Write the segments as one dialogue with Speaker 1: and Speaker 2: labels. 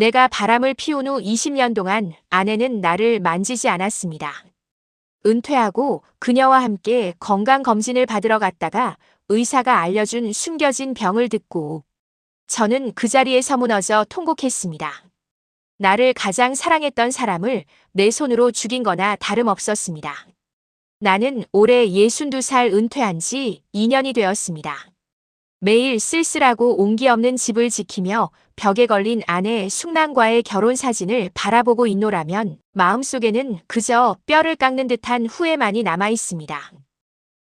Speaker 1: 내가 바람을 피운 후 20년 동안 아내는 나를 만지지 않았습니다. 은퇴하고 그녀와 함께 건강검진을 받으러 갔다가 의사가 알려준 숨겨진 병을 듣고 저는 그 자리에서 무너져 통곡했습니다. 나를 가장 사랑했던 사람을 내 손으로 죽인 거나 다름없었습니다. 나는 올해 62살 은퇴한 지 2년이 되었습니다. 매일 쓸쓸하고 온기 없는 집을 지키며 벽에 걸린 아내의 숙남과의 결혼 사진을 바라보고 있노라면 마음속에는 그저 뼈를 깎는 듯한 후회만이 남아 있습니다.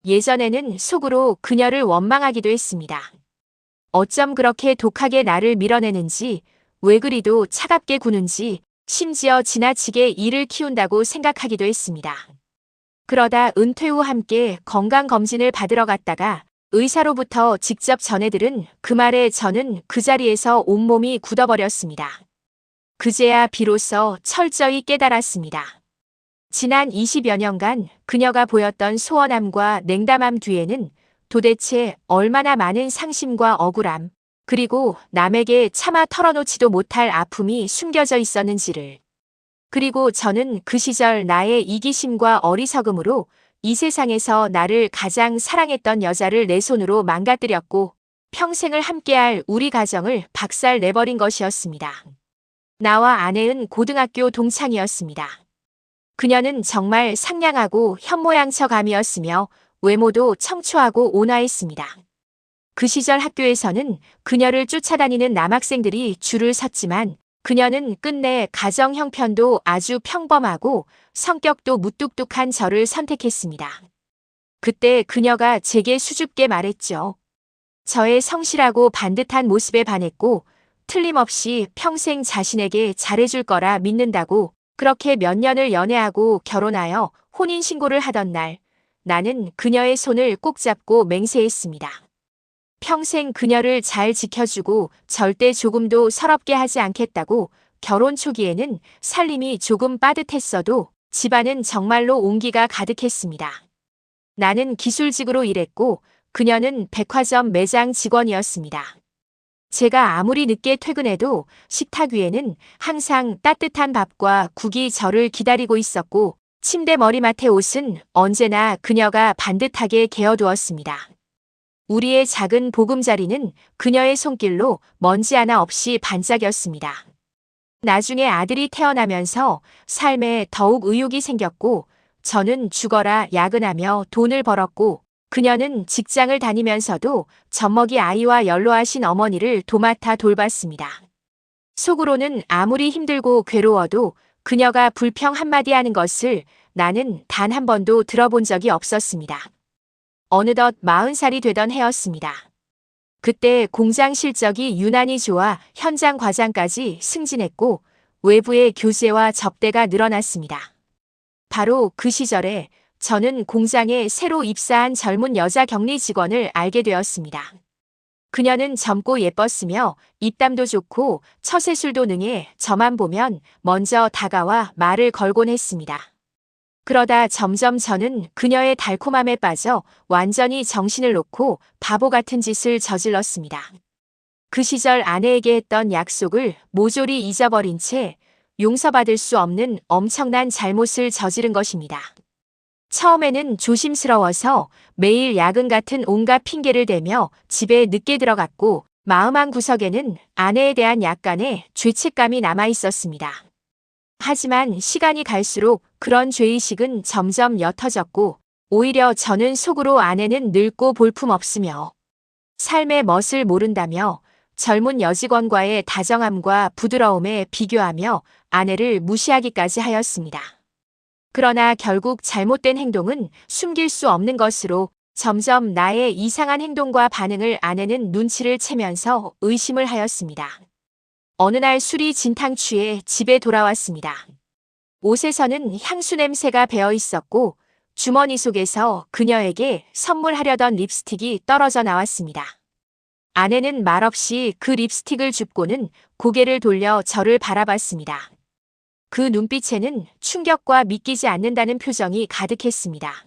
Speaker 1: 예전에는 속으로 그녀를 원망하기도 했습니다. 어쩜 그렇게 독하게 나를 밀어내는지, 왜 그리도 차갑게 구는지, 심지어 지나치게 이를 키운다고 생각하기도 했습니다. 그러다 은퇴 후 함께 건강검진을 받으러 갔다가 의사로부터 직접 전해들은 그 말에 저는 그 자리에서 온몸이 굳어버렸습니다. 그제야 비로소 철저히 깨달았습니다. 지난 20여 년간 그녀가 보였던 소원함과 냉담함 뒤에는 도대체 얼마나 많은 상심과 억울함, 그리고 남에게 차마 털어놓지도 못할 아픔이 숨겨져 있었는지를. 그리고 저는 그 시절 나의 이기심과 어리석음으로 이 세상에서 나를 가장 사랑했던 여자를 내 손으로 망가뜨렸고 평생을 함께할 우리 가정을 박살 내버린 것이었습니다. 나와 아내는 고등학교 동창이었습니다. 그녀는 정말 상냥하고 현모양처감이었으며 외모도 청초하고 온화했습니다. 그 시절 학교에서는 그녀를 쫓아다니는 남학생들이 줄을 섰지만 그녀는 끝내 가정 형편도 아주 평범하고 성격도 무뚝뚝한 저를 선택했습니다. 그때 그녀가 제게 수줍게 말했죠. 저의 성실하고 반듯한 모습에 반했고 틀림없이 평생 자신에게 잘해줄 거라 믿는다고. 그렇게 몇 년을 연애하고 결혼하여 혼인신고를 하던 날 나는 그녀의 손을 꼭 잡고 맹세했습니다. 평생 그녀를 잘 지켜주고 절대 조금도 서럽게 하지 않겠다고. 결혼 초기에는 살림이 조금 빠듯했어도 집안은 정말로 온기가 가득했습니다. 나는 기술직으로 일했고 그녀는 백화점 매장 직원이었습니다. 제가 아무리 늦게 퇴근해도 식탁 위에는 항상 따뜻한 밥과 국이 저를 기다리고 있었고 침대 머리맡의 옷은 언제나 그녀가 반듯하게 개어두었습니다. 우리의 작은 보금자리는 그녀의 손길로 먼지 하나 없이 반짝였습니다. 나중에 아들이 태어나면서 삶에 더욱 의욕이 생겼고 저는 죽어라 야근하며 돈을 벌었고 그녀는 직장을 다니면서도 젖먹이 아이와 연로하신 어머니를 도맡아 돌봤습니다. 속으로는 아무리 힘들고 괴로워도 그녀가 불평 한마디 하는 것을 나는 단 한 번도 들어본 적이 없었습니다. 어느덧 40살이 되던 해였습니다. 그때 공장 실적이 유난히 좋아 현장 과장까지 승진했고 외부의 교제와 접대가 늘어났습니다. 바로 그 시절에 저는 공장에 새로 입사한 젊은 여자 격리 직원을 알게 되었습니다. 그녀는 젊고 예뻤으며 입담도 좋고 처세술도 능해 저만 보면 먼저 다가와 말을 걸곤 했습니다. 그러다 점점 저는 그녀의 달콤함에 빠져 완전히 정신을 놓고 바보 같은 짓을 저질렀습니다. 그 시절 아내에게 했던 약속을 모조리 잊어버린 채 용서받을 수 없는 엄청난 잘못을 저지른 것입니다. 처음에는 조심스러워서 매일 야근 같은 온갖 핑계를 대며 집에 늦게 들어갔고 마음 한구석에는 아내에 대한 약간의 죄책감이 남아 있었습니다. 하지만 시간이 갈수록 그런 죄의식은 점점 옅어졌고 오히려 저는 속으로 아내는 늙고 볼품없으며 삶의 멋을 모른다며 젊은 여직원과의 다정함과 부드러움에 비교하며 아내를 무시하기까지 하였습니다. 그러나 결국 잘못된 행동은 숨길 수 없는 것으로 점점 나의 이상한 행동과 반응을 아내는 눈치를 채면서 의심을 하였습니다. 어느 날 술이 진탕 취해 집에 돌아왔습니다. 옷에서는 향수 냄새가 배어 있었고 주머니 속에서 그녀에게 선물하려던 립스틱이 떨어져 나왔습니다. 아내는 말없이 그 립스틱을 줍고는 고개를 돌려 저를 바라봤습니다. 그 눈빛에는 충격과 믿기지 않는다는 표정이 가득했습니다.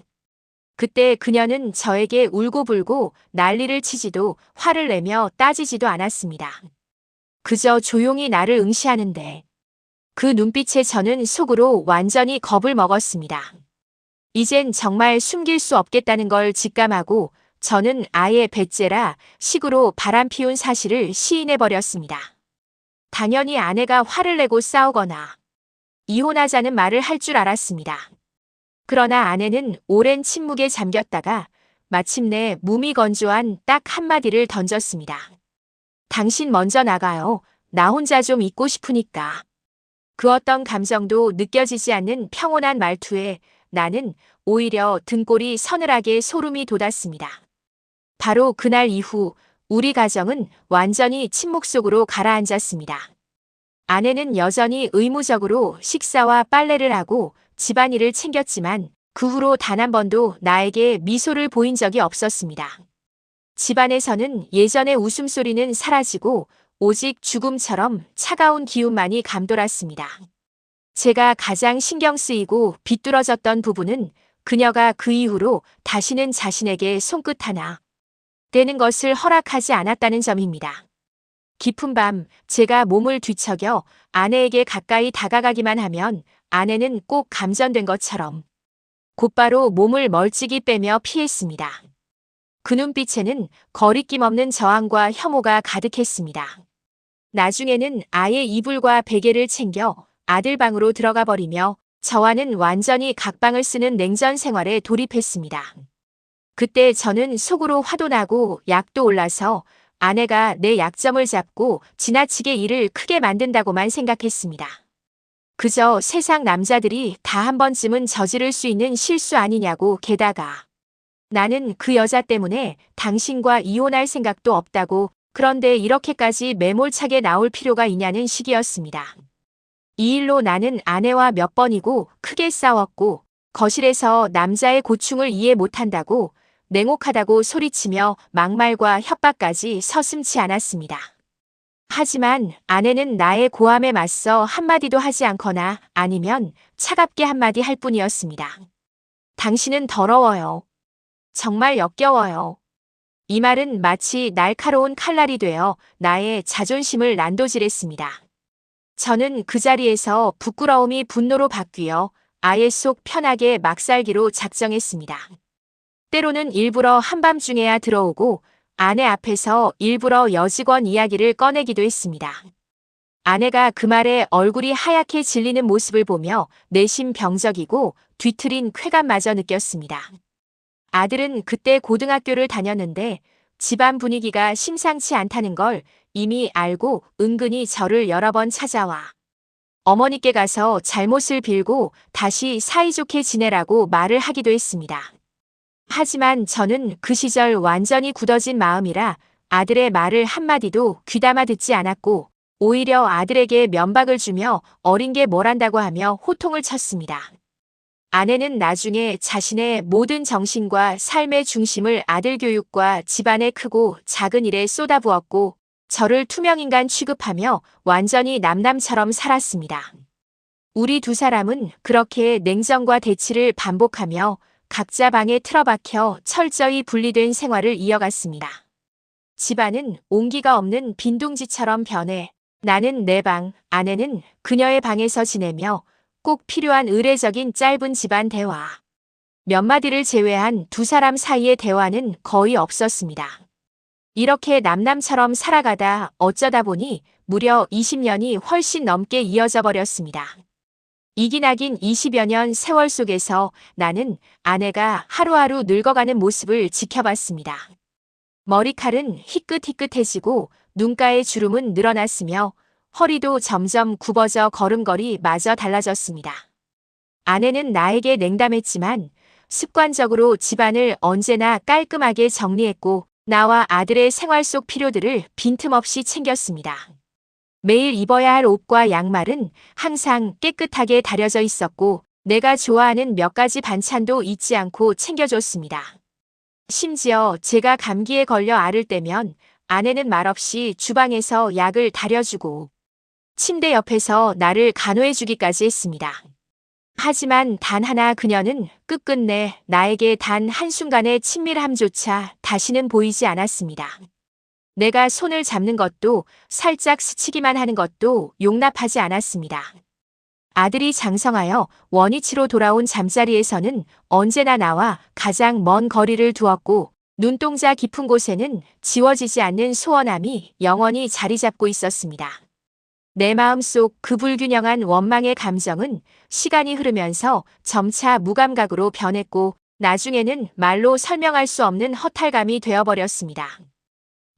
Speaker 1: 그때 그녀는 저에게 울고불고 난리를 치지도 화를 내며 따지지도 않았습니다. 그저 조용히 나를 응시하는데 그 눈빛에 저는 속으로 완전히 겁을 먹었습니다. 이젠 정말 숨길 수 없겠다는 걸 직감하고 저는 아예 배째라 식으로 바람 피운 사실을 시인해버렸습니다. 당연히 아내가 화를 내고 싸우거나 이혼하자는 말을 할 줄 알았습니다. 그러나 아내는 오랜 침묵에 잠겼다가 마침내 무미건조한 딱 한마디를 던졌습니다. 당신 먼저 나가요. 나 혼자 좀 있고 싶으니까. 그 어떤 감정도 느껴지지 않는 평온한 말투에 나는 오히려 등골이 서늘하게 소름이 돋았습니다. 바로 그날 이후 우리 가정은 완전히 침묵 속으로 가라앉았습니다. 아내는 여전히 의무적으로 식사와 빨래를 하고 집안일을 챙겼지만 그 후로 단 한 번도 나에게 미소를 보인 적이 없었습니다. 집안에서는 예전의 웃음소리는 사라지고 오직 죽음처럼 차가운 기운만이 감돌았습니다. 제가 가장 신경 쓰이고 비뚤어졌던 부분은 그녀가 그 이후로 다시는 자신에게 손끝 하나 떼는 것을 허락하지 않았다는 점입니다. 깊은 밤 제가 몸을 뒤척여 아내에게 가까이 다가가기만 하면 아내는 꼭 감전된 것처럼 곧바로 몸을 멀찍이 빼며 피했습니다. 그 눈빛에는 거리낌 없는 저항과 혐오가 가득했습니다. 나중에는 아예 이불과 베개를 챙겨 아들 방으로 들어가 버리며 저와는 완전히 각방을 쓰는 냉전 생활에 돌입했습니다. 그때 저는 속으로 화도 나고 약도 올라서 아내가 내 약점을 잡고 지나치게 일을 크게 만든다고만 생각했습니다. 그저 세상 남자들이 다 한 번쯤은 저지를 수 있는 실수 아니냐고. 게다가 나는 그 여자 때문에 당신과 이혼할 생각도 없다고. 그런데 이렇게까지 매몰차게 나올 필요가 있냐는 식이었습니다. 이 일로 나는 아내와 몇 번이고 크게 싸웠고 거실에서 남자의 고충을 이해 못한다고 냉혹하다고 소리치며 막말과 협박까지 서슴지 않았습니다. 하지만 아내는 나의 고함에 맞서 한마디도 하지 않거나 아니면 차갑게 한마디 할 뿐이었습니다. 당신은 더러워요. 정말 역겨워요. 이 말은 마치 날카로운 칼날이 되어 나의 자존심을 난도질했습니다. 저는 그 자리에서 부끄러움이 분노로 바뀌어 아예 속 편하게 막 살기로 작정했습니다. 때로는 일부러 한밤중에야 들어오고 아내 앞에서 일부러 여직원 이야기를 꺼내기도 했습니다. 아내가 그 말에 얼굴이 하얗게 질리는 모습을 보며 내심 병적이고 뒤틀린 쾌감마저 느꼈습니다. 아들은 그때 고등학교를 다녔는데 집안 분위기가 심상치 않다는 걸 이미 알고 은근히 저를 여러 번 찾아와 어머니께 가서 잘못을 빌고 다시 사이좋게 지내라고 말을 하기도 했습니다. 하지만 저는 그 시절 완전히 굳어진 마음이라 아들의 말을 한마디도 귀담아 듣지 않았고 오히려 아들에게 면박을 주며 어린 게 뭘 안다고 하며 호통을 쳤습니다. 아내는 나중에 자신의 모든 정신과 삶의 중심을 아들 교육과 집안의 크고 작은 일에 쏟아부었고 저를 투명인간 취급하며 완전히 남남처럼 살았습니다. 우리 두 사람은 그렇게 냉정과 대치를 반복하며 각자 방에 틀어박혀 철저히 분리된 생활을 이어갔습니다. 집안은 온기가 없는 빈둥지처럼 변해 나는 내 방, 아내는 그녀의 방에서 지내며 꼭 필요한 의례적인 짧은 집안 대화. 몇 마디를 제외한 두 사람 사이의 대화는 거의 없었습니다. 이렇게 남남처럼 살아가다 어쩌다 보니 무려 20년이 훨씬 넘게 이어져 버렸습니다. 이기나긴 20여 년 세월 속에서 나는 아내가 하루하루 늙어가는 모습을 지켜봤습니다. 머리칼은 희끗희끗해지고 눈가의 주름은 늘어났으며 허리도 점점 굽어져 걸음걸이 마저 달라졌습니다. 아내는 나에게 냉담했지만 습관적으로 집안을 언제나 깔끔하게 정리했고 나와 아들의 생활 속 필요들을 빈틈없이 챙겼습니다. 매일 입어야 할 옷과 양말은 항상 깨끗하게 다려져 있었고 내가 좋아하는 몇 가지 반찬도 잊지 않고 챙겨줬습니다. 심지어 제가 감기에 걸려 앓을 때면 아내는 말없이 주방에서 약을 다려주고 침대 옆에서 나를 간호해주기까지 했습니다. 하지만 단 하나 그녀는 끝끝내 나에게 단 한순간의 친밀함조차 다시는 보이지 않았습니다. 내가 손을 잡는 것도 살짝 스치기만 하는 것도 용납하지 않았습니다. 아들이 장성하여 원위치로 돌아온 잠자리에서는 언제나 나와 가장 먼 거리를 두었고 눈동자 깊은 곳에는 지워지지 않는 소원함이 영원히 자리 잡고 있었습니다. 내 마음속 그 불균형한 원망의 감정은 시간이 흐르면서 점차 무감각으로 변했고 나중에는 말로 설명할 수 없는 허탈감이 되어버렸습니다.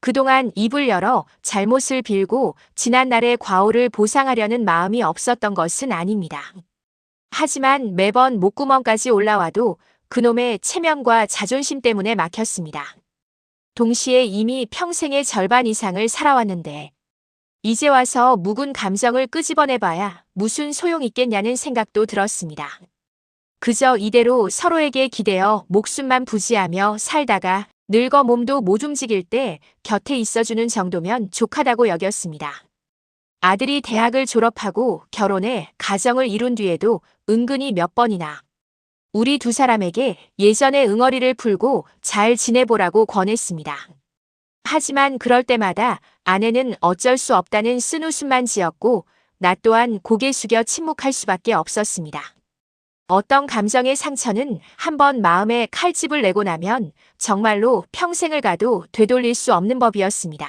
Speaker 1: 그동안 입을 열어 잘못을 빌고 지난날의 과오를 보상하려는 마음이 없었던 것은 아닙니다. 하지만 매번 목구멍까지 올라와도 그놈의 체면과 자존심 때문에 막혔습니다. 동시에 이미 평생의 절반 이상을 살아왔는데 이제 와서 묵은 감정을 끄집어내봐야 무슨 소용 있겠냐는 생각도 들었습니다. 그저 이대로 서로에게 기대어 목숨만 부지하며 살다가 늙어 몸도 못 움직일 때 곁에 있어주는 정도면 족하다고 여겼습니다. 아들이 대학을 졸업하고 결혼해 가정을 이룬 뒤에도 은근히 몇 번이나 우리 두 사람에게 예전의 응어리를 풀고 잘 지내보라고 권했습니다. 하지만 그럴 때마다 아내는 어쩔 수 없다는 쓴웃음만 지었고 나 또한 고개 숙여 침묵할 수밖에 없었습니다. 어떤 감정의 상처는 한번 마음에 칼집을 내고 나면 정말로 평생을 가도 되돌릴 수 없는 법이었습니다.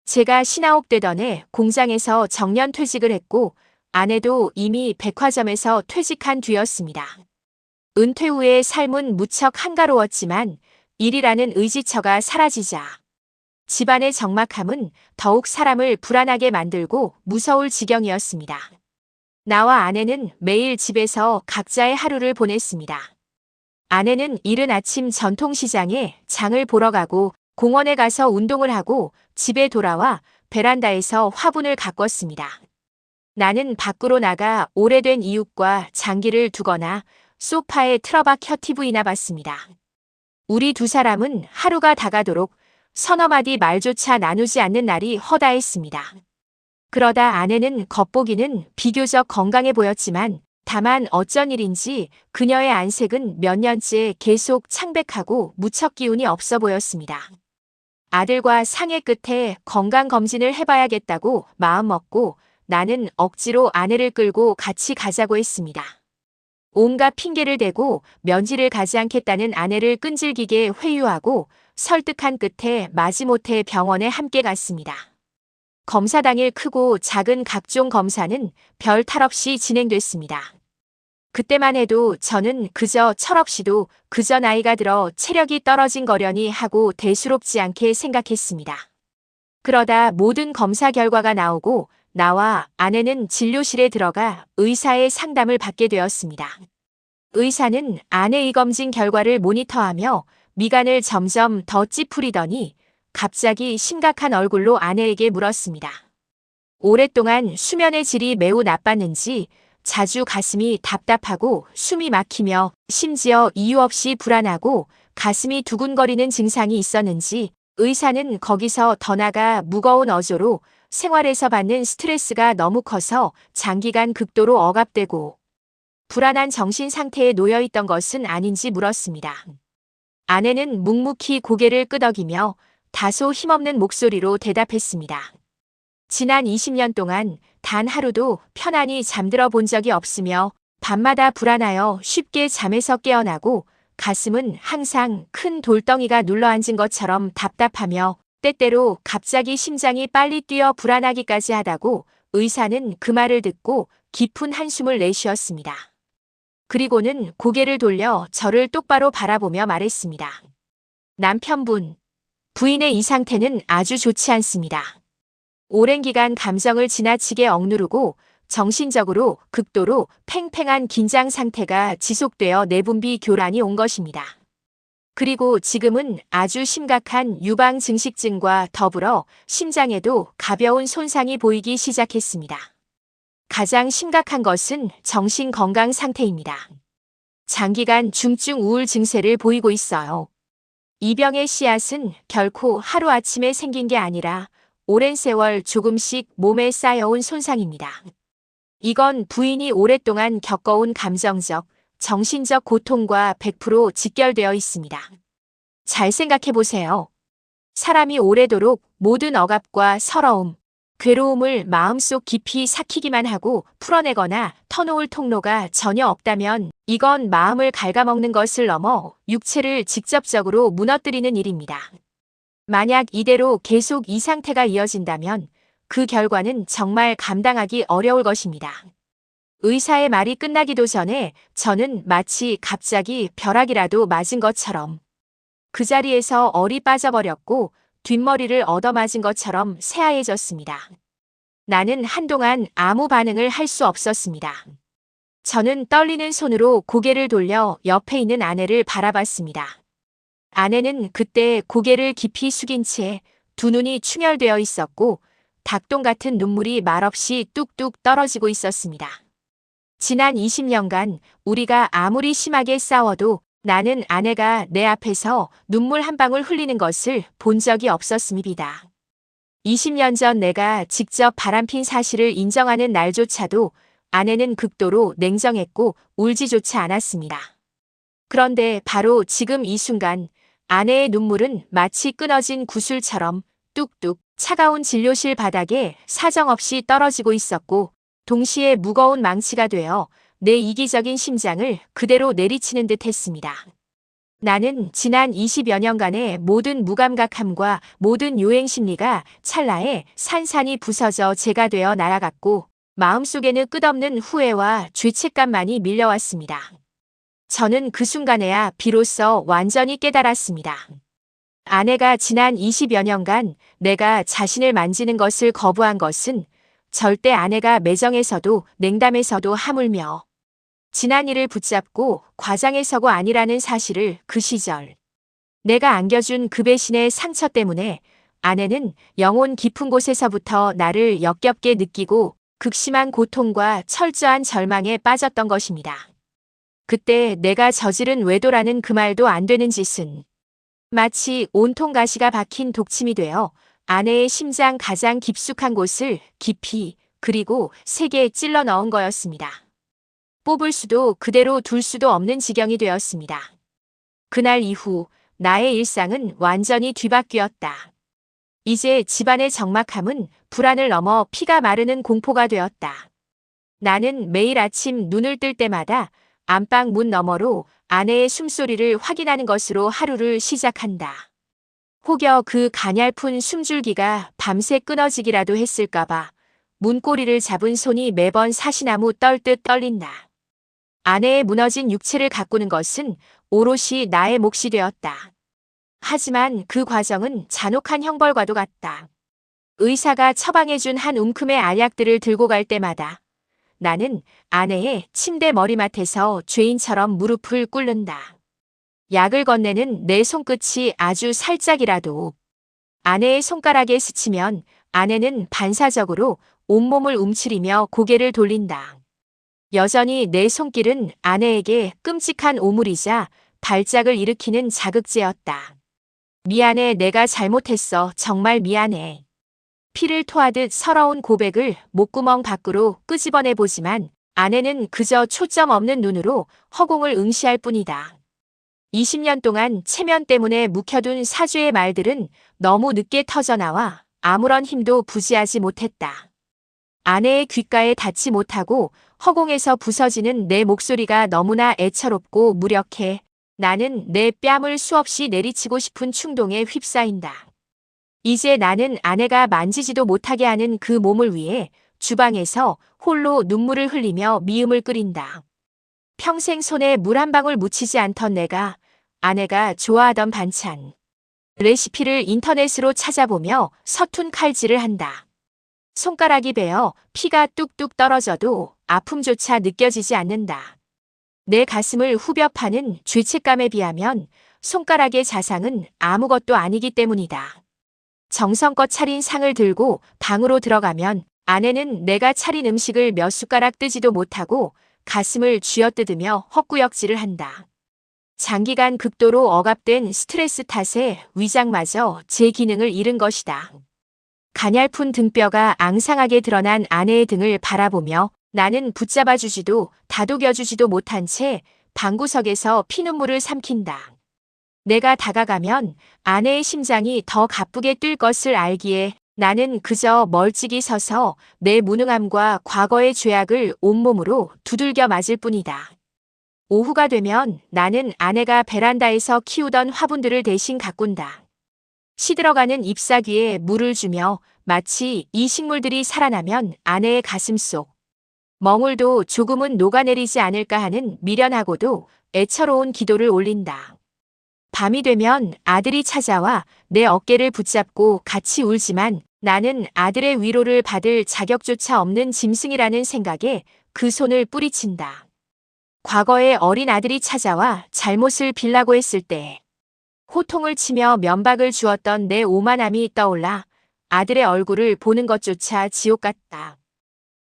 Speaker 1: 제가 신아홉 되던 해 공장에서 정년 퇴직을 했고 아내도 이미 백화점에서 퇴직한 뒤였습니다. 은퇴 후의 삶은 무척 한가로웠지만 일이라는 의지처가 사라지자 집안의 적막함은 더욱 사람을 불안하게 만들고 무서울 지경이었습니다. 나와 아내는 매일 집에서 각자의 하루를 보냈습니다. 아내는 이른 아침 전통시장에 장을 보러 가고 공원에 가서 운동을 하고 집에 돌아와 베란다에서 화분을 가꿨습니다. 나는 밖으로 나가 오래된 이웃과 장기를 두거나 소파에 틀어박혀 TV나 봤습니다. 우리 두 사람은 하루가 다가도록 서너 마디 말조차 나누지 않는 날이 허다했습니다. 그러다 아내는 겉보기는 비교적 건강해 보였지만 다만 어쩐 일인지 그녀의 안색은 몇 년째 계속 창백하고 무척 기운이 없어 보였습니다. 아들과 상의 끝에 건강검진을 해봐야겠다고 마음먹고 나는 억지로 아내를 끌고 같이 가자고 했습니다. 온갖 핑계를 대고 면지를 가지 않겠다는 아내를 끈질기게 회유하고 설득한 끝에 마지못해 병원에 함께 갔습니다. 검사 당일 크고 작은 각종 검사는 별 탈 없이 진행됐습니다. 그때만 해도 저는 그저 철없이도 그저 나이가 들어 체력이 떨어진 거려니 하고 대수롭지 않게 생각했습니다. 그러다 모든 검사 결과가 나오고 나와 아내는 진료실에 들어가 의사의 상담을 받게 되었습니다. 의사는 아내의 검진 결과를 모니터하며 미간을 점점 더 찌푸리더니 갑자기 심각한 얼굴로 아내에게 물었습니다. 오랫동안 수면의 질이 매우 나빴는지 자주 가슴이 답답하고 숨이 막히며 심지어 이유 없이 불안하고 가슴이 두근거리는 증상이 있었는지 의사는 거기서 더 나가 무거운 어조로 생활에서 받는 스트레스가 너무 커서 장기간 극도로 억압되고 불안한 정신 상태에 놓여 있던 것은 아닌지 물었습니다. 아내는 묵묵히 고개를 끄덕이며 다소 힘없는 목소리로 대답했습니다. 지난 20년 동안 단 하루도 편안히 잠들어 본 적이 없으며 밤마다 불안하여 쉽게 잠에서 깨어나고 가슴은 항상 큰 돌덩이가 눌러앉은 것처럼 답답하며 때때로 갑자기 심장이 빨리 뛰어 불안하기까지 하다고 의사는 그 말을 듣고 깊은 한숨을 내쉬었습니다. 그리고는 고개를 돌려 저를 똑바로 바라보며 말했습니다. 남편분, 부인의 이 상태는 아주 좋지 않습니다. 오랜 기간 감정을 지나치게 억누르고 정신적으로 극도로 팽팽한 긴장 상태가 지속되어 내분비 교란이 온 것입니다. 그리고 지금은 아주 심각한 유방 증식증과 더불어 심장에도 가벼운 손상이 보이기 시작했습니다. 가장 심각한 것은 정신 건강 상태입니다. 장기간 중증 우울 증세를 보이고 있어요. 이 병의 씨앗은 결코 하루아침에 생긴 게 아니라 오랜 세월 조금씩 몸에 쌓여온 손상입니다. 이건 부인이 오랫동안 겪어온 감정적, 정신적 고통과 100% 직결되어 있습니다. 잘 생각해 보세요. 사람이 오래도록 모든 억압과 서러움, 괴로움을 마음속 깊이 삭히기만 하고 풀어내거나 터놓을 통로가 전혀 없다면 이건 마음을 갉아먹는 것을 넘어 육체를 직접적으로 무너뜨리는 일입니다. 만약 이대로 계속 이 상태가 이어진다면 그 결과는 정말 감당하기 어려울 것입니다. 의사의 말이 끝나기도 전에 저는 마치 갑자기 벼락이라도 맞은 것처럼 그 자리에서 얼이 빠져버렸고 뒷머리를 얻어맞은 것처럼 새하얘졌습니다. 나는 한동안 아무 반응을 할 수 없었습니다. 저는 떨리는 손으로 고개를 돌려 옆에 있는 아내를 바라봤습니다. 아내는 그때 고개를 깊이 숙인 채 두 눈이 충혈되어 있었고 닭똥 같은 눈물이 말없이 뚝뚝 떨어지고 있었습니다. 지난 20년간 우리가 아무리 심하게 싸워도 나는 아내가 내 앞에서 눈물 한 방울 흘리는 것을 본 적이 없었습니다. 20년 전 내가 직접 바람핀 사실을 인정하는 날조차도 아내는 극도로 냉정했고 울지조차 않았습니다. 그런데 바로 지금 이 순간 아내의 눈물은 마치 끊어진 구슬처럼 뚝뚝 차가운 진료실 바닥에 사정없이 떨어지고 있었고 동시에 무거운 망치가 되어 내 이기적인 심장을 그대로 내리치는 듯 했습니다. 나는 지난 20여 년간의 모든 무감각함과 모든 요행심리가 찰나에 산산이 부서져 재가 되어 날아갔고 마음속에는 끝없는 후회와 죄책감만이 밀려왔습니다. 저는 그 순간에야 비로소 완전히 깨달았습니다. 아내가 지난 20여 년간 내가 자신을 만지는 것을 거부한 것은 절대 아내가 매정에서도 냉담에서도 하물며 지난 일을 붙잡고 과장해서고 아니라는 사실을 그 시절 내가 안겨준 그 배신의 상처 때문에 아내는 영혼 깊은 곳에서부터 나를 역겹게 느끼고 극심한 고통과 철저한 절망에 빠졌던 것입니다. 그때 내가 저지른 외도라는 그 말도 안 되는 짓은 마치 온통 가시가 박힌 독침이 되어 아내의 심장 가장 깊숙한 곳을 깊이 그리고 세게 찔러 넣은 거였습니다. 뽑을 수도 그대로 둘 수도 없는 지경이 되었습니다. 그날 이후 나의 일상은 완전히 뒤바뀌었다. 이제 집안의 적막함은 불안을 넘어 피가 마르는 공포가 되었다. 나는 매일 아침 눈을 뜰 때마다 안방 문 너머로 아내의 숨소리를 확인하는 것으로 하루를 시작한다. 혹여 그 가냘픈 숨줄기가 밤새 끊어지기라도 했을까봐 문고리를 잡은 손이 매번 사시나무 떨듯 떨린다. 아내의 무너진 육체를 가꾸는 것은 오롯이 나의 몫이 되었다. 하지만 그 과정은 잔혹한 형벌과도 같다. 의사가 처방해준 한 움큼의 알약들을 들고 갈 때마다 나는 아내의 침대 머리맡에서 죄인처럼 무릎을 꿇는다. 약을 건네는 내 손끝이 아주 살짝이라도 아내의 손가락에 스치면 아내는 반사적으로 온몸을 움츠리며 고개를 돌린다. 여전히 내 손길은 아내에게 끔찍한 오물이자 발작을 일으키는 자극제였다. 미안해, 내가 잘못했어. 정말 미안해. 피를 토하듯 서러운 고백을 목구멍 밖으로 끄집어내보지만 아내는 그저 초점 없는 눈으로 허공을 응시할 뿐이다. 20년 동안 체면 때문에 묵혀둔 사죄의 말들은 너무 늦게 터져나와 아무런 힘도 부지하지 못했다. 아내의 귓가에 닿지 못하고 허공에서 부서지는 내 목소리가 너무나 애처롭고 무력해 나는 내 뺨을 수없이 내리치고 싶은 충동에 휩싸인다. 이제 나는 아내가 만지지도 못하게 하는 그 몸을 위해 주방에서 홀로 눈물을 흘리며 미음을 끓인다. 평생 손에 물 한 방울 묻히지 않던 내가 아내가 좋아하던 반찬, 레시피를 인터넷으로 찾아보며 서툰 칼질을 한다. 손가락이 베어 피가 뚝뚝 떨어져도 아픔조차 느껴지지 않는다. 내 가슴을 후벼 파는 죄책감에 비하면 손가락의 자상은 아무것도 아니기 때문이다. 정성껏 차린 상을 들고 방으로 들어가면 아내는 내가 차린 음식을 몇 숟가락 뜨지도 못하고 가슴을 쥐어뜯으며 헛구역질을 한다. 장기간 극도로 억압된 스트레스 탓에 위장마저 제 기능을 잃은 것이다. 가냘픈 등뼈가 앙상하게 드러난 아내의 등을 바라보며 나는 붙잡아주지도 다독여주지도 못한 채 방구석에서 피눈물을 삼킨다. 내가 다가가면 아내의 심장이 더 가쁘게 뛸 것을 알기에 나는 그저 멀찍이 서서 내 무능함과 과거의 죄악을 온몸으로 두들겨 맞을 뿐이다. 오후가 되면 나는 아내가 베란다에서 키우던 화분들을 대신 가꾼다. 시들어가는 잎사귀에 물을 주며 마치 이 식물들이 살아나면 아내의 가슴속 멍울도 조금은 녹아내리지 않을까 하는 미련하고도 애처로운 기도를 올린다. 밤이 되면 아들이 찾아와 내 어깨를 붙잡고 같이 울지만 나는 아들의 위로를 받을 자격조차 없는 짐승이라는 생각에 그 손을 뿌리친다. 과거에 어린 아들이 찾아와 잘못을 빌라고 했을 때 호통을 치며 면박을 주었던 내 오만함이 떠올라 아들의 얼굴을 보는 것조차 지옥 같다.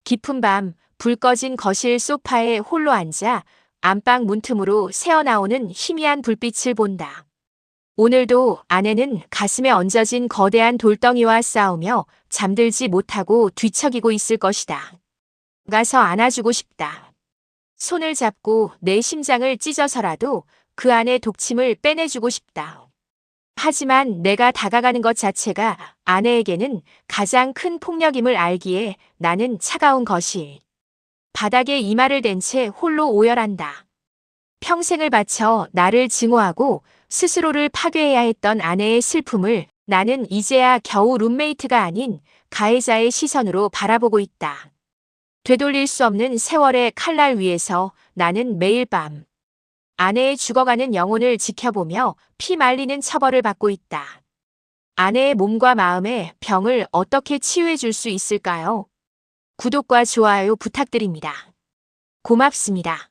Speaker 1: 깊은 밤 불 꺼진 거실 소파에 홀로 앉아 안방 문틈으로 새어나오는 희미한 불빛을 본다. 오늘도 아내는 가슴에 얹어진 거대한 돌덩이와 싸우며 잠들지 못하고 뒤척이고 있을 것이다. 가서 안아주고 싶다. 손을 잡고 내 심장을 찢어서라도 그 안의 독침을 빼내주고 싶다. 하지만 내가 다가가는 것 자체가 아내에게는 가장 큰 폭력임을 알기에 나는 차가운 것이 바닥에 이마를 댄 채 홀로 오열한다. 평생을 바쳐 나를 증오하고 스스로를 파괴해야 했던 아내의 슬픔을 나는 이제야 겨우 룸메이트가 아닌 가해자의 시선으로 바라보고 있다. 되돌릴 수 없는 세월의 칼날 위에서 나는 매일 밤 아내의 죽어가는 영혼을 지켜보며 피 말리는 처벌을 받고 있다. 아내의 몸과 마음의 병을 어떻게 치유해 줄 수 있을까요? 구독과 좋아요 부탁드립니다. 고맙습니다.